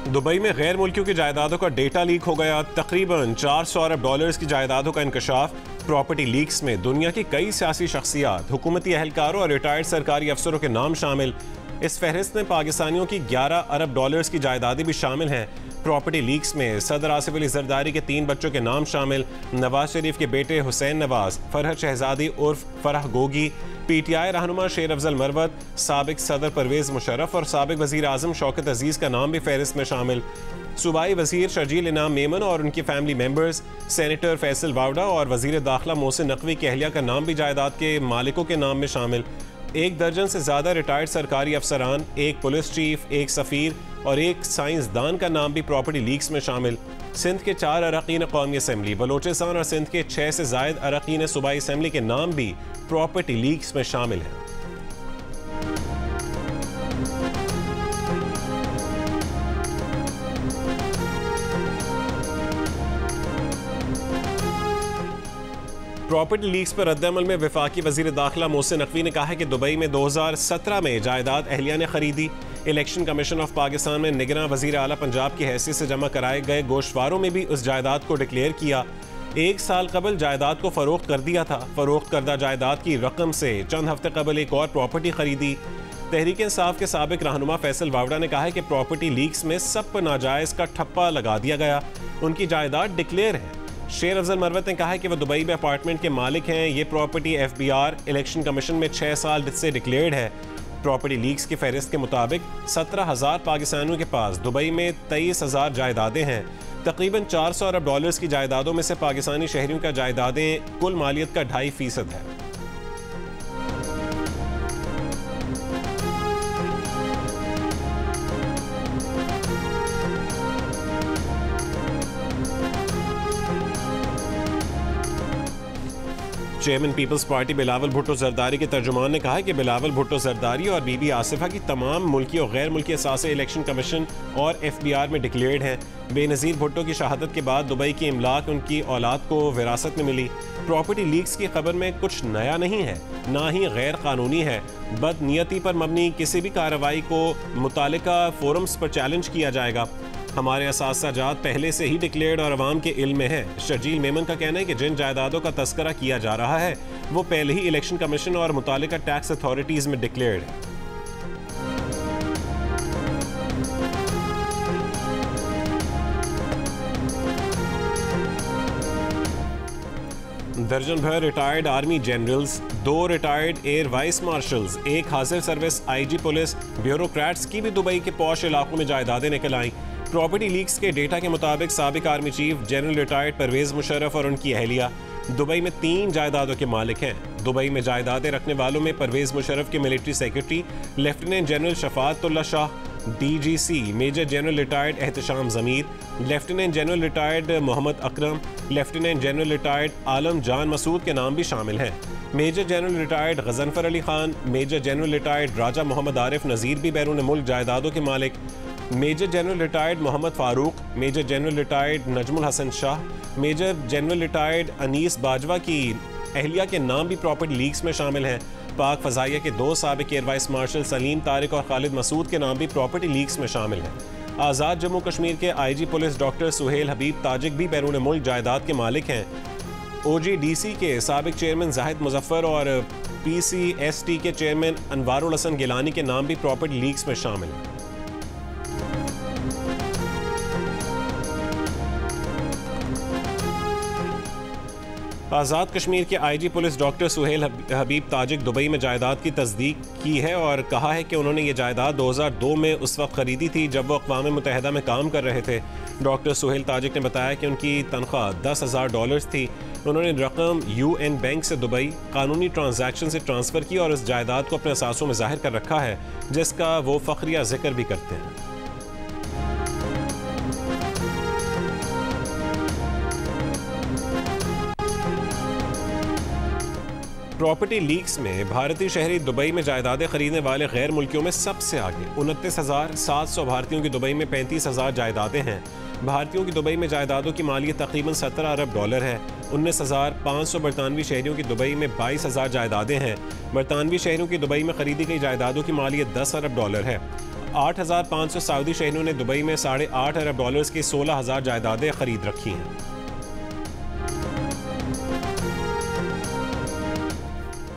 Dubai में गैर मुल्कियों की जायदादों का डेटा लीक हो गया। तकरीबन 400 अरब डॉलर्स की जायदादों का इंकशाफ। प्रॉपर्टी लीक्स में दुनिया की कई सियासी शख्सियात, हुकूमती एहलकारों और रिटायर्ड सरकारी अफसरों के नाम शामिल। इस फहरिस्त में पाकिस्तानियों की 11 अरब डॉलर्स की जायदादें भी शामिल हैं। प्रॉपर्टी लीक्स में सदर आसिफ अली जरदारी के 3 बच्चों के नाम शामिल। नवाज शरीफ के बेटे हुसैन नवाज, फरहद शहजादी उर्फ फरह गोगी, PTI रहनुमा शेर अफजल मरवत, साबिक सदर परवेज मुशर्रफ और साबिक वजीर आजम शौकत अजीज़ का नाम भी फहरिस्त में शामिल। सूबाई वजीर शर्जील इनाम मेमन और उनकी family members, senator Faisal Vawda और वजीर दाखिला मोहसिन नकवी की अहलिया का नाम भी जायदाद के मालिकों के नाम में शामिल। 1 दर्जन से ज़्यादा रिटायर्ड सरकारी अफसरान, 1 पुलिस चीफ, 1 सफ़ीर और 1 साइंसदान का नाम भी प्रॉपर्टी लीक्स में शामिल। सिंध के 4 अरकान कौमी असम्बली, बलोचिस्तान और सिंध के 6 से ज़ायद अरकान सूबाई असम्बली के नाम भी प्रॉपर्टी लीक्स में शामिल हैं। प्रॉपर्टी लीक्स पर रद्दअमल में वफाकी वजीर दाखिला मोहसिन नकवी ने कहा है कि दुबई में 2017 में जायदाद अहलिया ने खरीदी। इलेक्शन कमीशन ऑफ पाकिस्तान में निगरान वजीर आला पंजाब की हैसियत से जमा कराए गए गोशवारों में भी उस जायदाद को डिक्लेयर किया। 1 साल कबल जायदाद को फरोख्त कर दिया था। फरोख्त करदा जायदाद की रकम से चंद हफ्ते कबल एक और प्रॉपर्टी खरीदी। तहरीक इंसाफ के साबिक रहनुमा फैसल वावडा ने कहा है कि प्रॉपर्टी लीक्स में सब पर नाजायज का ठप्पा लगा दिया गया, उनकी जायदाद डिक्लेयर है। शेर अफजल मरवत ने कहा है कि वह दुबई में अपार्टमेंट के मालिक हैं। ये प्रॉपर्टी FBR इलेक्शन कमीशन में 6 साल से डिक्लेयर्ड है। प्रॉपर्टी लीक्स की फहरिस्त के मुताबिक 17,000 पाकिस्तानियों के पास दुबई में 23,000 जायदादें हैं। तकरीबन 400 अरब डॉलर्स की जायदादों में से पाकिस्तानी शहरियों का जायदादें कुल मालियत का 2.5% है। चेयरमैन पीपल्स पार्टी बिलावल भुट्टो जरदारी के तर्जुमान ने कहा है कि बिलावल भुट्टो जरदारी और बीबी आसिफा की तमाम मुल्की और गैर मुल्की असासे इलेक्शन कमीशन और FBR में डिक्लेयर्ड हैं। बेनज़ीर भुट्टो की शहादत के बाद दुबई की इमलाक उनकी औलाद को विरासत में मिली। प्रॉपर्टी लीक्स की खबर में कुछ नया नहीं है, ना ही गैर कानूनी है। बदनीयती पर मबनी किसी भी कार्रवाई को मुतालिका फोरम्स पर चैलेंज किया जाएगा। हमारे असासाजात पहले से ही डिक्लेयर्ड और अवाम के इल्म में है। शर्जील मेमन का कहना है कि जिन जायदादों का तस्करा किया जा रहा है वो पहले ही इलेक्शन कमीशन और मुतालिका टैक्स अथॉरिटीज में डिक्लेयर्ड है। दर्जन भर retired army generals, 2 retired air vice marshals, 1 हाजिर सर्विस IG पुलिस ब्यूरोक्रेट्स की भी दुबई के पॉश इलाकों में जायदादें निकल आईं। प्रॉपर्टी लीक्स के डेटा के मुताबिक साबिक army chief general retired Pervez Musharraf और उनकी अहलिया दुबई में 3 जायदादों के मालिक हैं। दुबई में जायदादें रखने वालों में परवेज मुशर्रफ के military secretary lieutenant general Shafaatullah Shah, DGC major general retired Ehtisham Zameer, lieutenant general retired Mohammad Akram, lieutenant general retired Alam Jan Masood के नाम भी शामिल हैं। Major general retired Ghazanfar Ali Khan, major general retired Raja Mohammad Arif Nazir भी बैरून मुल्क जायदादों के मालिक। Major general retired Mohammad Farooq, major general retired Najmul Hasan Shah, major general retired Anees Bajwa की अहलिया के नाम भी प्रॉपर्टी लीक्स में शामिल हैं। पाक फ़ज़ाइया के 2 साबिक air vice marshal Salim Tariq और खालिद मसूद के नाम भी प्रॉपर्टी लीक्स में शामिल हैं। आज़ाद जम्मू कश्मीर के IG पुलिस डॉक्टर सुहेल हबीब ताजिक भी बैरून मुल्क जायदाद के मालिक हैं। OGDC के साबिक चेयरमैन जाहिद मुजफ्फर और PCST के चेयरमैन अनवारुल हसन गिलानी के नाम भी प्रॉपर्टी लीक्स में शामिल हैं। आज़ाद कश्मीर के IG पुलिस डॉक्टर सुहेल हबीब ताजिक दुबई में जायदाद की तस्दीक की है और कहा है कि उन्होंने ये जायदाद 2002 में उस वक्त ख़रीदी थी जब वो अक़वाम मुत्तहिदा में काम कर रहे थे। डॉक्टर सुहेल ताजिक ने बताया कि उनकी तनख्वाह $10,000 थी। उन्होंने रकम UN बैंक से दुबई कानूनी ट्रांजैक्शन से ट्रांसफ़र की और इस जायदाद को अपने असासों में ज़ाहिर कर रखा है, जिसका वो फ़ख्रिया जिक्र भी करते हैं। प्रॉपर्टी लीक्स में भारतीय शहरी दुबई में जायदादें खरीदने वाले गैर मुल्कियों में सबसे आगे 29,700 भारतीयों की दुबई में 35,000 जायदादें हैं। भारतीयों की दुबई में जायदादों की मालियत तकरीबन 17 अरब डॉलर है। 19,500 बरतानवी शहरियों की दुबई में 22,000 जायदादें हैं। बरतानवी शहरियों की दुबई में खरीदी गई जायदादों की मालियत 10 अरब डॉलर है। 8,500 सऊदी शहरियों ने दुबई में $8.5 अरब की 16,000 जायदादें खरीद रखी हैं।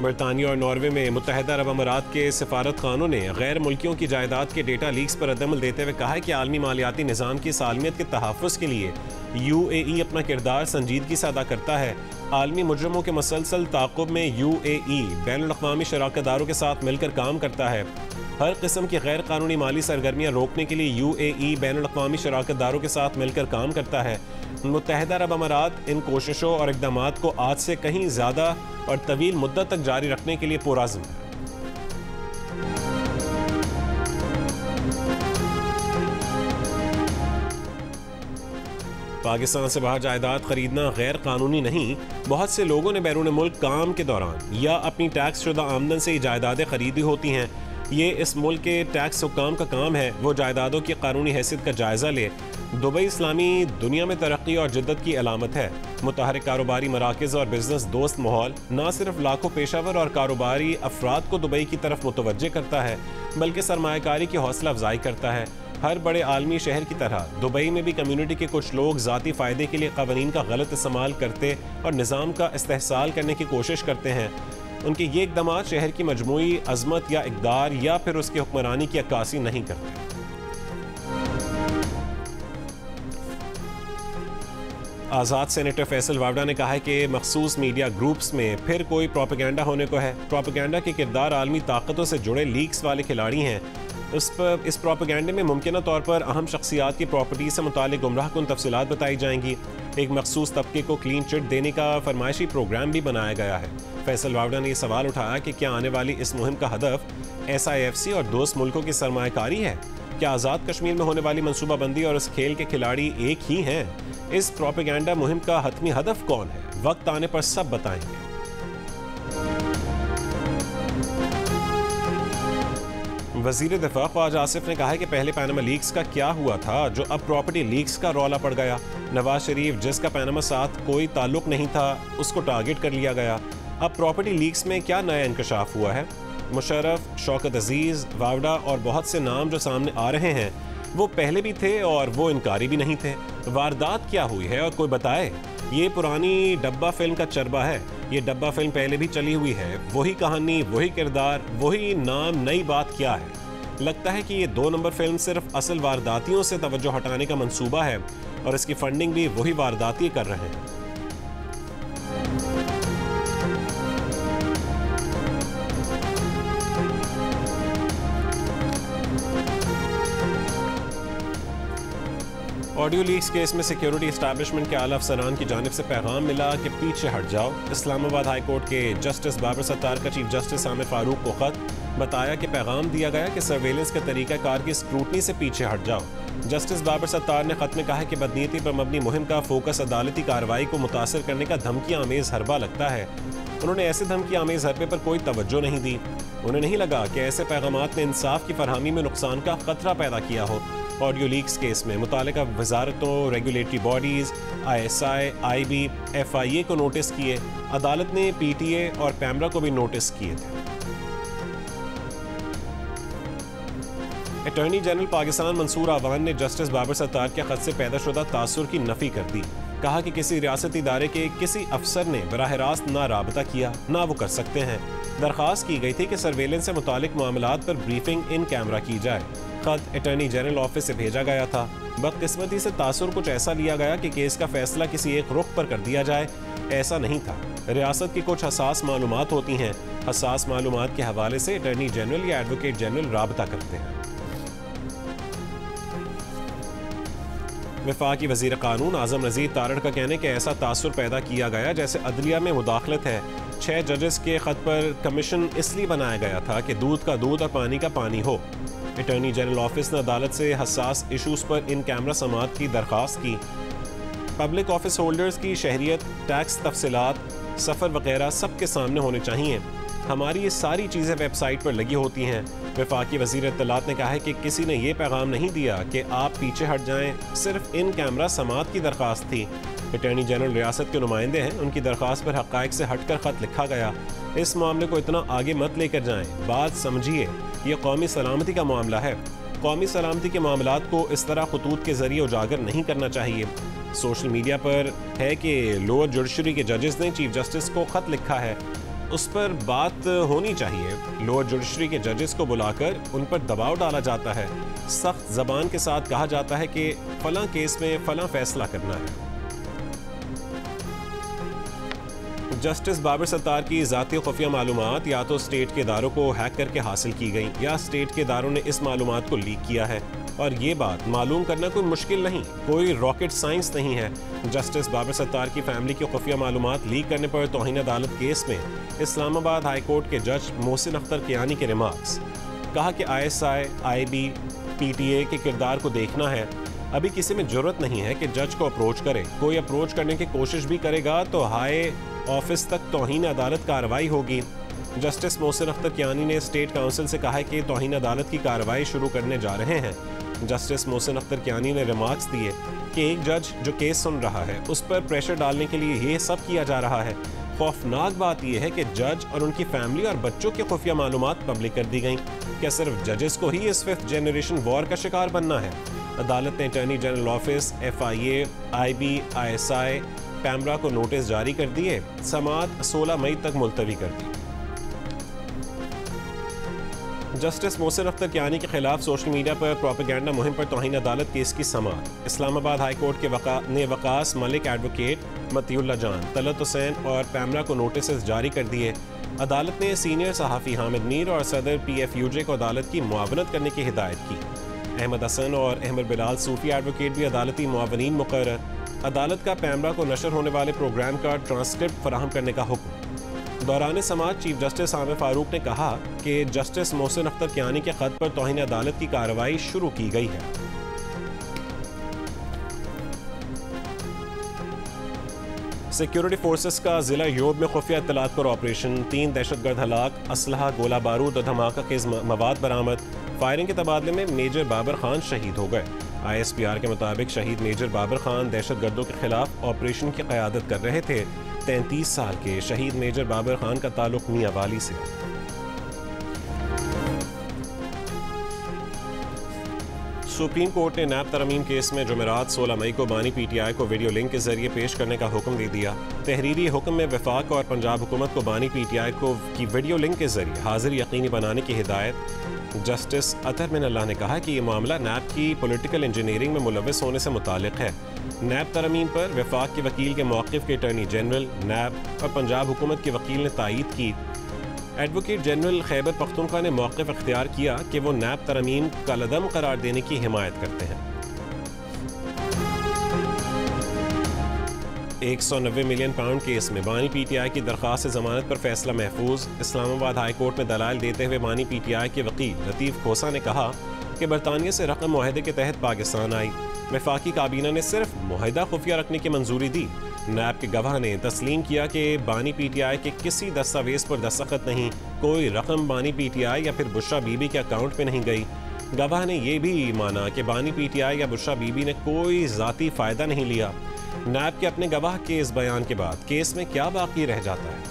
बरतानिया और नॉर्वे में मुत्तहिदा अरब अमारात के सिफारत खानों ने गैर मुल्कियों की जायदाद के डेटा लीक्स पर रद्दअमल देते हुए कहा है कि आलमी मालियाती निज़ाम की सालमियत के तहफ़्फ़ुज़ के लिए UAE अपना किरदार संजीदगी से अदा करता है। आलमी मुजरमों के मसलसल ताक़ुब में UAE बैनुल-अक़वामी शराकतदारों के साथ मिलकर काम करता है। हर किस्म की गैर कानूनी माली सरगर्मियाँ रोकने के लिए UAE बैनुल-अक़वामी शराकतदारों के साथ मिलकर काम करता है। मुत्तहिदा अरब अमारात इन कोशिशों और इक़दामात को आज से कहीं ज़्यादा और तवील मुद्दत तक जारी रखने के लिए पुरअज़्म है। पाकिस्तान से बाहर जायदाद खरीदना गैर कानूनी नहीं। बहुत से लोगों ने बैरून मुल्क काम के दौरान या अपनी टैक्स शुदा आमदन से ही जायदादें खरीदी होती हैं। ये इस मुल्क के टैक्स हुक्काम का काम है वो जायदादों की कानूनी हैसियत का जायज़ा ले। दुबई इस्लामी दुनिया में तरक्की और जिद्दत की अलामत है। मुतहरिक कारोबारी मराकज़ और बिजनेस दोस्त माहौल न सिर्फ लाखों पेशावर और कारोबारी अफराद को दुबई की तरफ मुतवज्जे करता है बल्कि सरमायाकारी की हौसला अफजाई करता है। हर बड़े आलमी शहर की तरह दुबई में भी कम्युनिटी के कुछ लोग ज़ाती फ़ायदे के लिए क़वानीन का गलत इस्तेमाल करते और निज़ाम का इस्तेहसाल करने की कोशिश करते हैं। उनके ये इक़दामात शहर की मजमूई अज़मत या इक़दार या फिर उसकी हुक्मरानी की अक्कासी नहीं करते। आज़ाद सेनेटर फैसल वावडा ने कहा है कि मखसूस मीडिया ग्रुप्स में फिर कोई प्रोपेगेंडा होने को है। प्रोपेगेंडा के किरदार आलमी ताकतों से जुड़े लीक्स वाले खिलाड़ी हैं। इस प्रोपेगेंडे में मुमकिन तौर पर अहम शख्सियात की प्रॉपर्टी से मुतालिक गुमराहकुन तफसीलात बताई जाएंगी। एक मखसूस तबके को क्लीन चिट देने का फरमाइशी प्रोग्राम भी बनाया गया है। फैसल वावडा ने यह सवाल उठाया कि क्या आने वाली इस मुहिम का हदफ SIFC और दोस्त मुल्कों की सरमायाकारी है? क्या आज़ाद कश्मीर में होने वाली मनसूबाबंदी और इस खेल के खिलाड़ी एक ही हैं? इस प्रोपेगेंडा मुहिम का हतमी हदफ कौन है? वक्त आने पर सब बताएंगे। वज़ीर दिफा ख्वाजा आसिफ ने कहा है कि पहले पैनामा लीक्स का क्या हुआ था जो अब प्रॉपर्टी लीक्स का रौला पड़ गया। नवाज शरीफ जिसका पैनामा साथ कोई ताल्लुक नहीं था उसको टारगेट कर लिया गया। अब प्रॉपर्टी लीक्स में क्या नया इंकशाफ हुआ है? मुशर्रफ, शौकत अजीज़, वावडा और बहुत से नाम जो सामने आ रहे हैं वो पहले भी थे और वो इनकारी भी नहीं थे। वारदात क्या हुई है और कोई बताए? ये पुरानी डब्बा फिल्म का चरबा है। ये डब्बा फिल्म पहले भी चली हुई है। वही कहानी, वही किरदार, वही नाम, नई बात क्या है? लगता है कि ये 2 नंबर फिल्म सिर्फ असल वारदातियों से तवज्जो हटाने का मंसूबा है और इसकी फंडिंग भी वही वारदाती कर रहे हैं। ऑडियो लीक्स केस में सिक्योरिटी एस्टैब्लिशमेंट के आला अफसरान की जानिब से पैगाम मिला कि पीछे हट जाओ। इस्लामाबाद हाई कोर्ट के जस्टिस बाबर सत्तार का चीफ जस्टिस आमिर फारूक को खत बताया कि पैगाम दिया गया कि सर्वेलेंस के तरीक़ाकार की स्क्रूटनी से पीछे हट जाओ। जस्टिस बाबर सत्तार ने खत में कहा कि बदनीयती पर मबनी मुहिम का फोकस अदालती कार्रवाई को मुतासर करने का धमकी आमेज़ हरबा लगता है। उन्होंने ऐसे धमकी आमेज़ हरबे पर कोई तवज्जो नहीं दी। उन्हें नहीं लगा कि ऐसे पैगामात ने इंसाफ की फरहमी में नुकसान का खतरा पैदा किया हो। ऑडियो लीक्स केस में मुतालिका वजारतों, regulatory bodies, ISI, IB, FIA को नोटिस किए। अदालत ने PTA और पैमरा को भी नोटिस किए थे। अटॉर्नी जनरल पाकिस्तान मंसूर आवान ने जस्टिस बाबर सत्तार के खत से पैदा शुदा तासुर की नफ़ी कर दी। कहा कि किसी रियासती इदारे के किसी अफसर ने बराह रास्त ना राबता किया ना वो कर सकते हैं। दरख्वास्त की गई थी कि सर्वेलेंस से मुतालिक मामलात पर ब्रीफिंग इन कैमरा की जाए। खत अटॉर्नी जनरल ऑफिस से भेजा गया था। बदकिस्मती से तासुर कुछ ऐसा लिया गया कि केस का फैसला किसी एक रुख पर कर दिया जाए। ऐसा नहीं था। रियासत की कुछ हसास मालूमात होती हैं। हसास मालूमात के हवाले से अटॉर्नी जनरल या एडवोकेट जनरल राबता करते हैं। वफाकी वज़ीर कानून आज़म नज़ीर तारड़ का कहने कि ऐसा तासुर पैदा किया गया जैसे अदलिया में मुदाखलत है। 6 जजेस के खत पर कमीशन इसलिए बनाया गया था कि दूध का दूध और पानी का पानी हो। अटॉर्नी जनरल ऑफिस ने अदालत से हसास इशूज़ पर इन कैमरा समाअत की दरख्वास्त की। पब्लिक ऑफिस होल्डर्स की शहरियत, टैक्स तफसीलात, सफ़र वगैरह सब के सामने होने चाहिए। हमारी ये सारी चीज़ें वेबसाइट पर लगी होती हैं। वफाकी वज़ीर इत्तलात ने कहा है कि किसी ने यह पैगाम नहीं दिया कि आप पीछे हट जाएं, सिर्फ इन कैमरा समाअत की दरख्वास्त थी। अटॉर्नी जनरल रियासत के नुमाइंदे हैं, उनकी दरख्वास्त पर हक़ाइक़ से हटकर ख़त लिखा गया। इस मामले को इतना आगे मत लेकर जाएं, बात समझिए, यह कौमी सलामती का मामला है। कौमी सलामती के मामलात को इस तरह खतूत के जरिए उजागर नहीं करना चाहिए। सोशल मीडिया पर है कि लोअर जुडिशरी के जजेस ने चीफ जस्टिस को खत लिखा है, उस पर बात होनी चाहिए। लोअर जुडिशरी के जजेस को बुलाकर उन पर दबाव डाला जाता है, सख्त जबान के साथ कहा जाता है कि फलां केस में फलां फैसला करना है। जस्टिस बाबर सत्तार की ज़ाती खुफिया मालूमात या तो स्टेट के इदारों को हैक करके हासिल की गई या स्टेट के इदारों ने इस मालूमात को लीक किया है, और ये बात मालूम करना कोई मुश्किल नहीं, कोई रॉकेट साइंस नहीं है। जस्टिस बाबर सत्तार की फैमिली की खुफिया मालूमात लीक करने पर तौहीन अदालत केस में इस्लामाबाद हाई कोर्ट के जज मोहसिन अख्तर कियानी के रिमार्क्स, कहा कि ISI, IB, PTA के किरदार को देखना है। अभी किसी में जरूरत नहीं है कि जज को अप्रोच करे, कोई अप्रोच करने की कोशिश भी करेगा तो हाई ऑफिस तक तौहीन अदालत कार्रवाई होगी। जस्टिस मोहसिन अख्तर कियानी ने स्टेट काउंसिल से कहा है कि तौहीन अदालत की कार्रवाई शुरू करने जा रहे हैं। जस्टिस मोहसिन अख्तर कियानी ने रिमार्क्स दिए कि एक जज जो केस सुन रहा है उस पर प्रेशर डालने के लिए ये सब किया जा रहा है। खौफनाक बात यह है कि जज और उनकी फैमिली और बच्चों की खुफिया मालूमात पब्लिक कर दी गई। क्या सिर्फ जजेस को ही इस 5th जनरेशन वॉर का शिकार बनना है? अदालत ने attorney general office, FIA, IB, ISI, PEMRA को नोटिस जारी कर दिए। समाअत 16 मई तक मुलतवी कर दी। जस्टिस मोहसिन अख्तर कियानी के खिलाफ सोशल मीडिया पर प्रोपेगेंडा मुहिम पर तौहीन अदालत केस की समाअत। इस्लामाबाद हाई कोर्ट के वकास मलिक एडवोकेट मतियुल्लाह जान, तलत हुसैन और पैमरा को नोटिस जारी कर दिए। अदालत ने सीनियर सहाफ़ी हामिद मीर और सदर PFUJ को अदालत की मुआवनत करने की हिदायत की। अहमद हसन और अहमद बिलाल सूफी एडवोकेट भी अदालती मुआवनीन मुकर्रर। अदालत का पैमरा को नशर होने वाले प्रोग्राम का ट्रांसक्रिप्ट फराहम करने का हुक्म। दौरान समाअत चीफ जस्टिस आमिर फारूक ने कहा कि जस्टिस मोहसिन अख्तर कियानी के खत पर तौहीन अदालत की कार्रवाई शुरू की गई है। सिक्योरिटी फोर्सेस का जिला योब में खुफिया इत्तलात पर ऑपरेशन, 3 दहशतगर्द हलाक, असलहा, गोला बारूद और धमाका खेज मवाद बरामद। फायरिंग के तबादले में मेजर बाबर खान शहीद हो गए। ISPR के मुताबिक शहीद मेजर बाबर खान दहशतगर्दों के खिलाफ ऑपरेशन की क़यादत कर रहे थे। 33 साल के शहीद मेजर बाबर खान का ताल्लुक मियांवाली से। सुप्रीम कोर्ट ने नैब तरमीम केस में जुमेरात 16 मई को बानी PTI को वीडियो लिंक के जरिए पेश करने का हुक्म दे दिया। तहरीरी हुक्म में वफाक और पंजाब हुकूमत को बानी PTI को की वीडियो लिंक के जरिए हाजिर यकीनी बनाने की हिदायत। जस्टिस अतहर मिनल्लाह ने कहा कि यह मामला नैब की पॉलिटिकल इंजीनियरिंग में मुलव्वस होने से मुतालिक है। नैब तरमीम पर वफाक के वकील के मौक़िफ़ के अटॉर्नी जनरल, नैब और पंजाब हुकूमत के वकील ने तायीद की। एडवोकेट जनरल खैबर पख्तूनख्वा ने मौक़िफ़ अख्तियार किया कि वो नैब तरमीम कलअदम करार देने की हिमायत करते हैं। 190 मिलियन पाउंड केस में बानी PTI की दरख्वास्त जमानत पर फैसला महफूज। इस्लामाबाद हाई कोर्ट में दलाइल देते हुए बानी PTI के वकील लतीफ़ खोसा ने कहा कि बरतानिया से रकम मुआहदे के तहत पाकिस्तान आई। वफाकी काबीना ने सिर्फ मुआहदा खुफिया रखने की मंजूरी दी। नैब के गवाह ने तस्लीम किया कि बानी PTI के किसी दस्तावेज पर दस्तखत नहीं, कोई रकम बानी PTI या फिर बुशरा बीबी के अकाउंट में नहीं गई। गवाह ने यह भी माना कि बानी PTI या बुशरा बीबी ने कोई ज़ाती फ़ायदा नहीं लिया। नैब के अपने गवाह के इस बयान के बाद केस में क्या बाकी रह जाता है?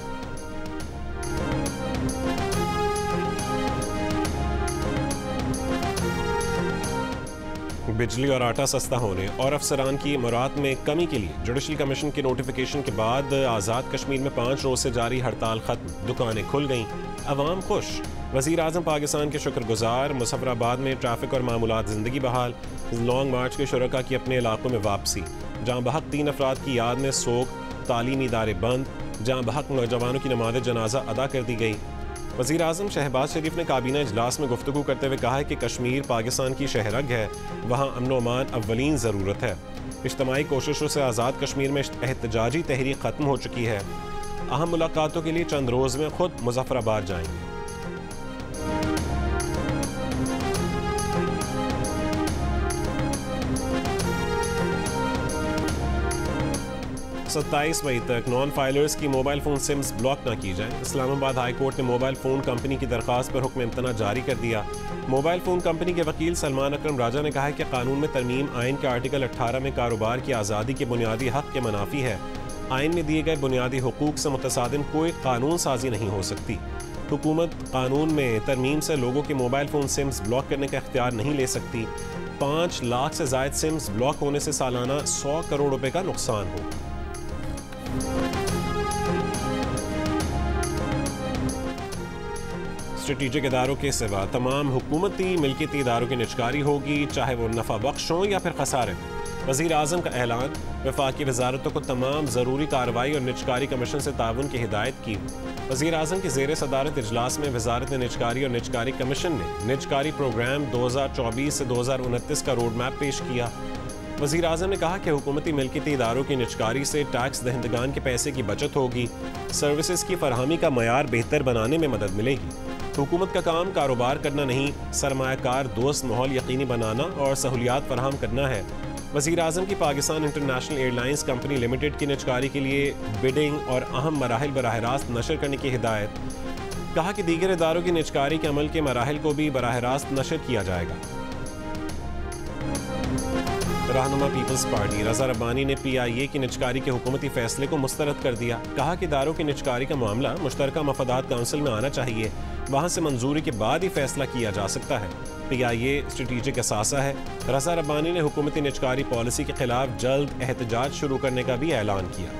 बिजली और आटा सस्ता होने और अफसरान की मुराद में कमी के लिए जुडिशल कमीशन के नोटिफिकेशन के बाद आज़ाद कश्मीर में 5 रोज से जारी हड़ताल खत्म, दुकानें खुल गईं, अवाम खुश। वज़ीर आज़म पाकिस्तान के शुक्रगुजार। मुजफ्फराबाद में ट्रैफिक और मामूलात ज़िंदगी बहाल। लॉन्ग मार्च के शुरका की अपने इलाकों में वापसी। जहाँ बहक 3 अफराद की याद में सोग, तालीमी इदारे बंद। जहाँ बहक नौजवानों की नमाज जनाजा अदा कर दी गई। वज़ीर आज़म शहबाज शरीफ ने काबीना इजलास में गुफ्तगू करते हुए कहा है कि कश्मीर पाकिस्तान की शहरग है, वहाँ अमन व अमान अव्वलीन ज़रूरत है। इज्तमाई कोशिशों से आज़ाद कश्मीर में एहतजाजी तहरीक ख़त्म हो चुकी है। अहम मुलाकातों के लिए चंद रोज़ में खुद मुजफ्फराबाद जाएंगे। 27 मई तक नॉन फाइलर्स की मोबाइल फ़ोन सिम्स ब्लॉक न की जाएं। इस्लामाबाद हाई कोर्ट ने मोबाइल फ़ोन कंपनी की दरख्वास्त पर हुक्म इम्तना जारी कर दिया। मोबाइल फ़ोन कंपनी के वकील सलमान अकरम राजा ने कहा है कि कानून में तरमीम आइन के आर्टिकल 18 में कारोबार की आज़ादी के बुनियादी हक़ के मुनाफी है। आइन में दिए गए बुनियादी हुकूक से मुतसादिम कोई कानून साजी नहीं हो सकती। हुकूमत कानून में तरमीम से लोगों के मोबाइल फ़ोन सिम्स ब्लॉक करने का इख्तियार नहीं ले सकती। 5 लाख से ज़ायद सिम्स ब्लॉक होने से सालाना 100 करोड़ रुपए का नुकसान होगा। स्ट्रेटेजिक इदारों के सिवा तमाम हुकूमती मिल्कियती इदारों की निजकारी होगी, चाहे वो नफ़ा बख्श हों या फिर खसारे में। वज़ीर आज़म का ऐलान। वफाकी वजारतों को तमाम ज़रूरी कार्रवाई और निजकारी कमीशन से ताउन की हिदायत की। वज़ीर आज़म की ज़ेर सदारत इजलास में वजारत निजकारी और निजकारी कमीशन ने निजकारी प्रोग्राम 2024 से 2029 का रोड मैप पेश किया। वज़ीर आज़म ने कहा कि हुकूमती मिल्कियती इदारों की निजकारी से टैक्स दहिंदगान के पैसे की बचत होगी, सर्विसेज की फरहमी का मयार बेहतर बनाने में मदद मिलेगी। हुकूमत का काम कारोबार करना नहीं, सरमायाकार दोस्त माहौल यकीनी बनाना और सहूलियात फराहम करना है। वज़ीर आज़म की Pakistan international airlines company limited की निजकारी के लिए बिडिंग और अहम मराहिल बराह रास्त नशर करने की हिदायत। कहा कि दीगर इदारों की निजकारी के अमल के मराहिल को भी बराह रास्त नशर किया जाएगा। रहनुमा पीपल्स पार्टी रज़ा रब्बानी ने PIA की निजकारी के हुकूमती फैसले को मुस्तरद कर दिया। कहा कि इदारों की निजकारी का मामला मुश्तरका मफादात काउंसिल में आना चाहिए, वहाँ से मंजूरी के बाद ही फैसला किया जा सकता है। PIA स्ट्रेटेजिक असासा है। रज़ा रब्बानी ने हुकूमती निजकारी पॉलिसी के खिलाफ जल्द एहतजाज शुरू करने का भी ऐलान किया।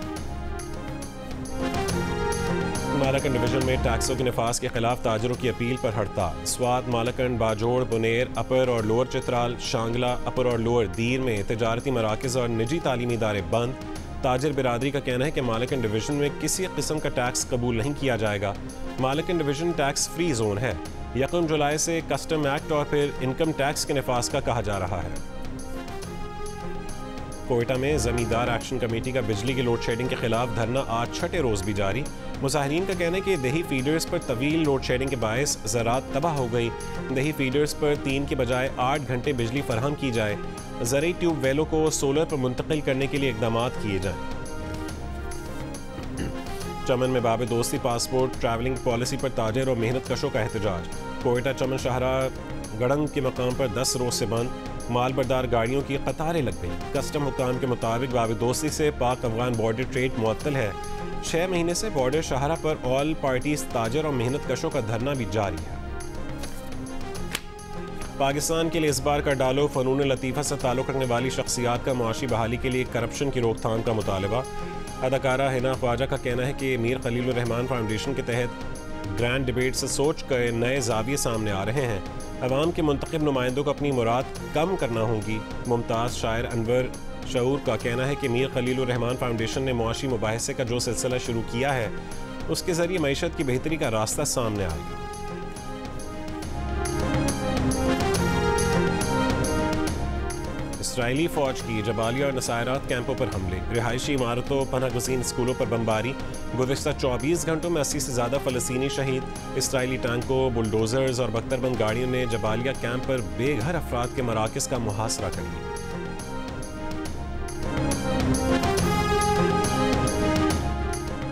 मालाकंड डिवीजन में टैक्सों के नफाज के खिलाफ ताजरों की अपील पर हड़ताल। स्वात, मालाकंड, बाजोड़, बुनेर, अपर और लोअर चित्राल, शांगला, अपर और लोअर दीर में तजारती मराकज़ और निजी तालीमी इदारे बंद। ताजर बिरादरी का कहना है कि मालाकंड डिवीजन में किसी किस्म का टैक्स कबूल नहीं किया जाएगा। Malakand division tax free zone है। 1 जुलाई से कस्टम एक्ट और फिर इनकम टैक्स के नफाज का कहा जा रहा है। कोयटा में जमींदार एक्शन कमेटी का बिजली की लोड शेडिंग के खिलाफ धरना आज 6ठे रोज भी जारी। मुजाहिरीन का कहना है कि दही फीडर्स पर तवील लोड शेडिंग के बायस ज़राअत तबाह हो गई। दही फीडर्स पर 3 के बजाय 8 घंटे बिजली फराहम की जाए। ज़रूरी ट्यूबवेलों को सोलर पर मुंतकिल करने के लिए इकदाम किए जाएं। चमन में बाब दोस्ती पासपोर्ट ट्रैवलिंग पॉलिसी पर ताजर और मेहनत कशों का एहतजाज। कोयटा चमन शाहरा गड़ंग के मकाम पर 10 रोज से बंद। माल बरदार गाड़ियों की कतारें लग गई। कस्टम हुकाम के मुताबिक बाब दोस्ती से पाक अफगान बॉर्डर ट्रेड मुअत्तल है। 6 महीने से बॉर्डर शाहरा पर ऑल पार्टीज ताजर और मेहनत कशों का धरना भी जारी है। पाकिस्तान के लिए इस बार का डालो फ़नून लतीफ़ा से ताल्लुक़ रखने वाली शख्सियात का मुआशी बहाली के लिए करप्शन की रोकथाम का मुतालबा। अदाकारा हिना ख्वाजा का कहना है कि मीर खलीलुर रहमान फाउंडेशन के तहत ग्रैंड डिबेट से सोच कर नए जाविये सामने आ रहे हैं। अवाम के मुंतखब नुमाइंदों को अपनी मुराद कम करना होगी। मुमताज़ शायर अनवर शऊर का कहना है कि मीर खलीलुर रहमान फाउंडेशन ने मुआशी मुबाहिसे का जो सिलसिला शुरू किया है उसके ज़रिए मईशत की बेहतरी का रास्ता सामने आएगा। इसराइली फ़ौज की जबालिया और नसायरात कैंपों पर हमले। रिहायशी इमारतों, पनाहगज़ीन स्कूलों पर बमबारी। गुज़िश्ता 24 घंटों में 80 से ज़्यादा फ़लस्तीनी शहीद। इसराइली टैंकों, बुलडोज़र्स और बख्तरबंद गाड़ियों ने जबालिया कैंप पर बेघर अफराद के मराकज़ का मुहासरा कर लिया।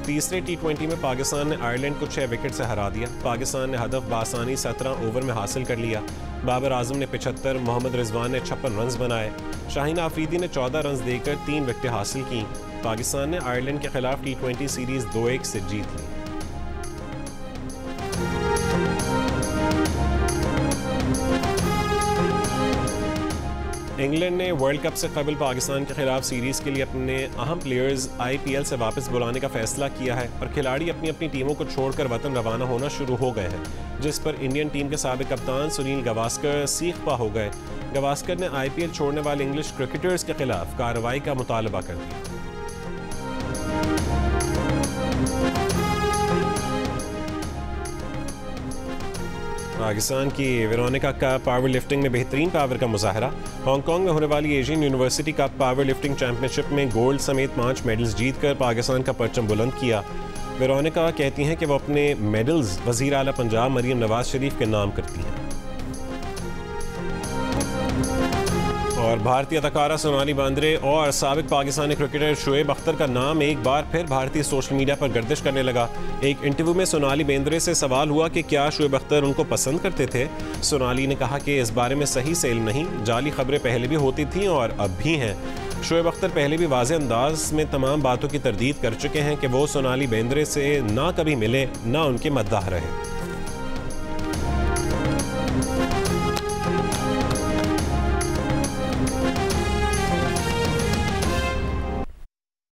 तीसरे T20 में पाकिस्तान ने आयरलैंड को 6 विकेट से हरा दिया। पाकिस्तान ने हदफ बासानी 17 ओवर में हासिल कर लिया। बाबर आजम ने 75, मोहम्मद रिजवान ने 56 रन बनाए। शाहीन आफरीदी ने 14 रन देकर 3 विकेटें हासिल की। पाकिस्तान ने आयरलैंड के खिलाफ T20 सीरीज 2-1 से जीत ली। इंग्लैंड ने वर्ल्ड कप से कबल पाकिस्तान के खिलाफ सीरीज के लिए अपने अहम प्लेयर्स IPL से वापस बुलाने का फैसला किया है और खिलाड़ी अपनी अपनी टीमों को छोड़कर वतन रवाना होना शुरू हो गए हैं, जिस पर इंडियन टीम के साबिक कप्तान सुनील गावस्कर सीख-पा हो गए। गावस्कर ने IPL छोड़ने वाले इंग्लिश क्रिकेटर्स के खिलाफ कार्रवाई का मुतालबा कर दिया। पाकिस्तान की वेरोनिका का पावर लिफ्टिंग में बेहतरीन पावर का मुजाहरा। हांगकांग में होने वाली Asian university cup power lifting championship में गोल्ड समेत 5 मेडल्स जीतकर पाकिस्तान का परचम बुलंद किया। वेरोनिका कहती हैं कि वो अपने मेडल्स वज़ीर आला पंजाब मरियम नवाज शरीफ के नाम करती हैं। और भारतीय अदाकारा सोनाली बेंद्रे और साबिक पाकिस्तानी क्रिकेटर शुएब अख्तर का नाम एक बार फिर भारतीय सोशल मीडिया पर गर्दिश करने लगा। एक इंटरव्यू में सोनाली बेंद्रे से सवाल हुआ कि क्या शुएब अख्तर उनको पसंद करते थे। सोनाली ने कहा कि इस बारे में सही से इल्म नहीं, जाली खबरें पहले भी होती थीं और अब भी हैं। शुएब अख्तर पहले भी वाज़े अंदाज में तमाम बातों की तरदीद कर चुके हैं कि वो सोनाली बेंद्रे से ना कभी मिले ना उनके मद्दाह रहे।